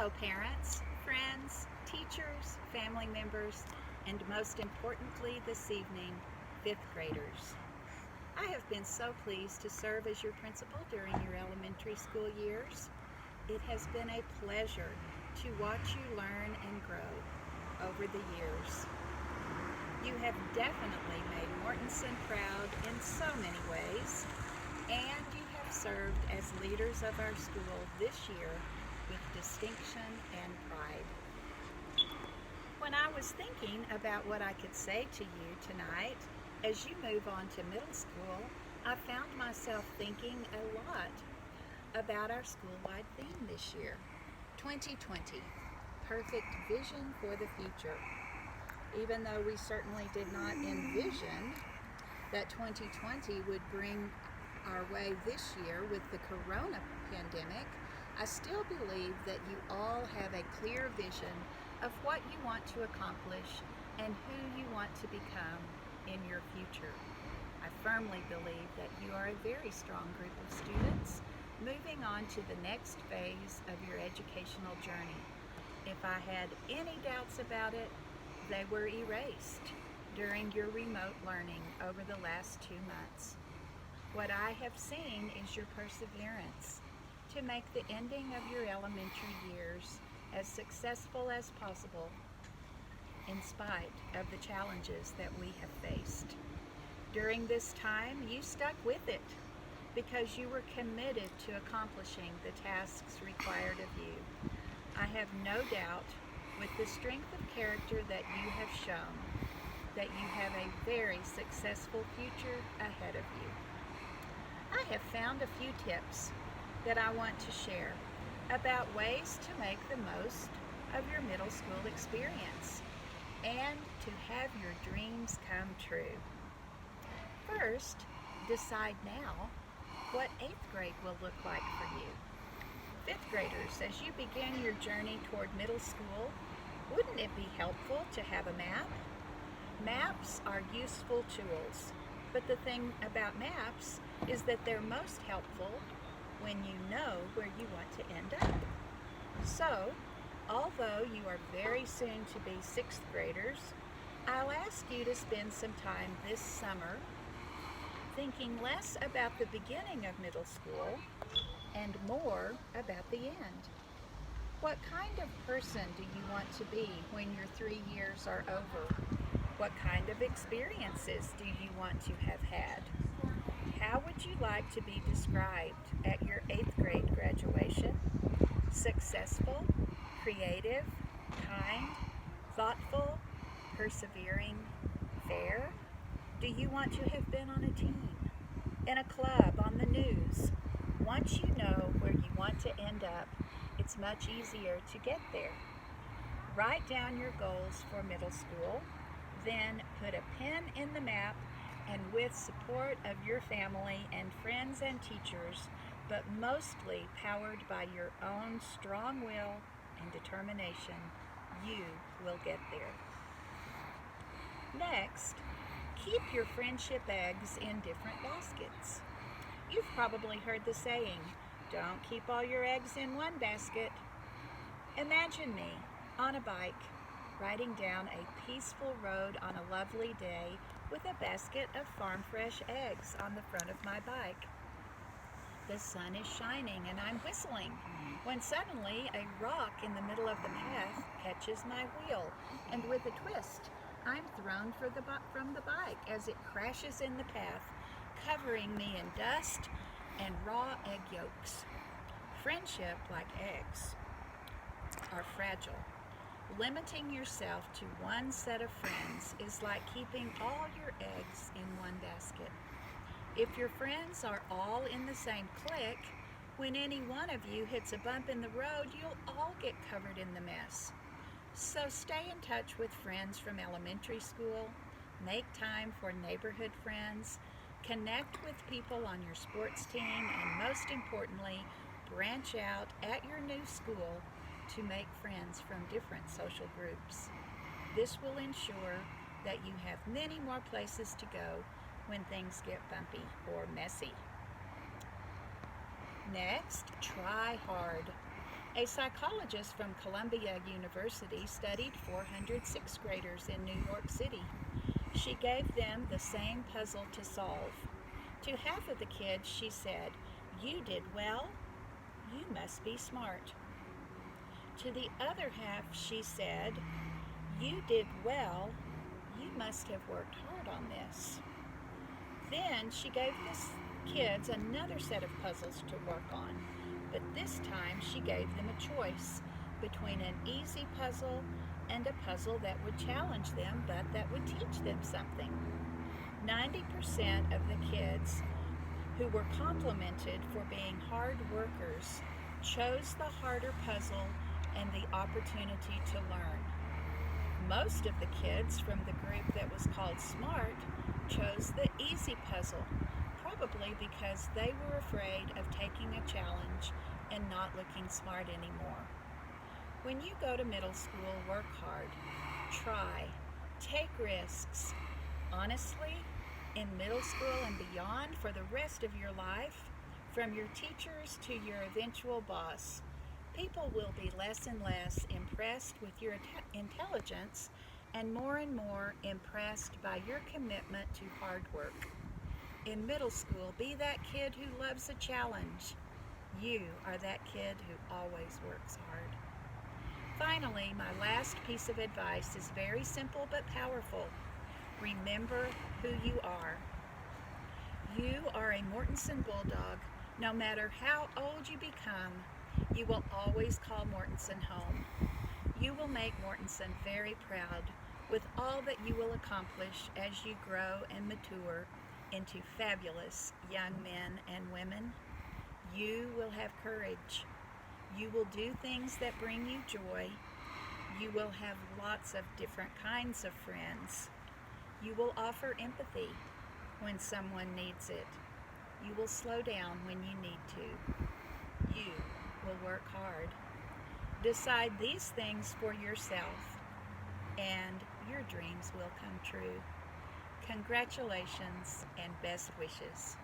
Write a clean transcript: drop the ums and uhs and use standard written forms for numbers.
Hello parents, friends, teachers, family members, and most importantly this evening, fifth graders. I have been so pleased to serve as your principal during your elementary school years. It has been a pleasure to watch you learn and grow over the years. You have definitely made Mortenson proud in so many ways, and you have served as leaders of our school this year with distinction and pride. When I was thinking about what I could say to you tonight, as you move on to middle school, I found myself thinking a lot about our school-wide theme this year, 2020, Perfect Vision for the Future. Even though we certainly did not envision that 2020 would bring our way this year with the corona pandemic, I still believe that you all have a clear vision of what you want to accomplish and who you want to become in your future. I firmly believe that you are a very strong group of students moving on to the next phase of your educational journey. If I had any doubts about it, they were erased during your remote learning over the last 2 months. What I have seen is your perseverance to make the ending of your elementary years as successful as possible in spite of the challenges that we have faced. During this time, you stuck with it because you were committed to accomplishing the tasks required of you. I have no doubt, with the strength of character that you have shown, that you have a very successful future ahead of you. I have found a few tips that I want to share about ways to make the most of your middle school experience and to have your dreams come true. First, decide now what 8th grade will look like for you. 5th graders, as you begin your journey toward middle school, wouldn't it be helpful to have a map? Maps are useful tools, but the thing about maps is that they're most helpful when you know where you want to end up. So, although you are very soon to be 6th graders, I'll ask you to spend some time this summer thinking less about the beginning of middle school and more about the end. What kind of person do you want to be when your 3 years are over? What kind of experiences do you want to have had? How would you like to be described at your 8th grade graduation? Successful, creative, kind, thoughtful, persevering, fair? Do you want to have been on a team, in a club, on the news? Once you know where you want to end up, it's much easier to get there. Write down your goals for middle school, then put a pin in the map, and with support of your family and friends and teachers, but mostly powered by your own strong will and determination, you will get there. Next, keep your friendship eggs in different baskets. You've probably heard the saying, don't keep all your eggs in one basket. Imagine me on a bike, riding down a peaceful road on a lovely day with a basket of farm fresh eggs on the front of my bike. The sun is shining and I'm whistling when suddenly a rock in the middle of the path catches my wheel, and with a twist, I'm thrown from the bike as it crashes in the path, covering me in dust and raw egg yolks. Friendship, like eggs, are fragile. Limiting yourself to one set of friends is like keeping all your eggs in one basket. If your friends are all in the same clique, when any one of you hits a bump in the road, you'll all get covered in the mess. So stay in touch with friends from elementary school, make time for neighborhood friends, connect with people on your sports team, and most importantly, branch out at your new school to make friends from different social groups. This will ensure that you have many more places to go when things get bumpy or messy. Next, try hard A psychologist from Columbia University studied 400 sixth graders in New York City. She gave them the same puzzle to solve. To half of the kids, she said, "You did well. You must be smart." To the other half, she said, "You did well. You must have worked hard on this." Then she gave the kids another set of puzzles to work on, but this time she gave them a choice between an easy puzzle and a puzzle that would challenge them but that would teach them something. 90% of the kids who were complimented for being hard workers chose the harder puzzle and the opportunity to learn. Most of the kids from the group that was called smart chose the easy puzzle, probably because they were afraid of taking a challenge and not looking smart anymore. When you go to middle school, work hard, try, take risks. Honestly, in middle school and beyond, for the rest of your life, from your teachers to your eventual boss, people will be less and less impressed with your intelligence and more impressed by your commitment to hard work. In middle school, be that kid who loves a challenge. You are that kid who always works hard. Finally, my last piece of advice is very simple but powerful. Remember who you are. You are a Mortensen Bulldog. No matter how old you become, you will always call Mortensen home. You will make Mortensen very proud with all that you will accomplish as you grow and mature into fabulous young men and women. You will have courage. You will do things that bring you joy. You will have lots of different kinds of friends. You will offer empathy when someone needs it. You will slow down when you need to. You will work hard. Decide these things for yourself, and your dreams will come true. Congratulations and best wishes.